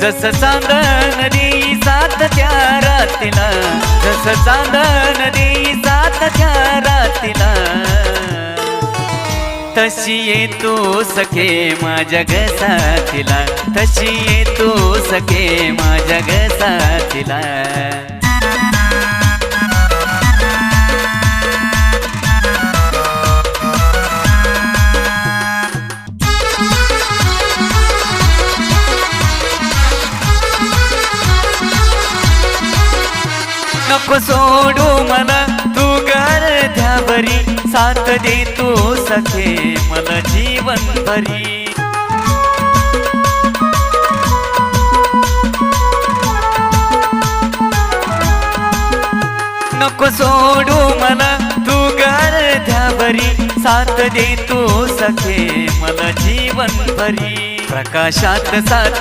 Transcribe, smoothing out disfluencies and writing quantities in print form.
जस चांदण देई साथ त्या रातीला, जस चांदण देई साथ त्या रातीला, तशी ये तू सखे माझ्या ग साथीला, तशी ये तू सखे माझ्या ग साथीला. नको सोडू मला तू गर्ध्याभरी, साथ दे तू सखे मला जीवन भरी. नको सोडू मला तू गर्ध्याभरी, साथ दे तू सखे मला जीवन भरी. प्रकाशात साथ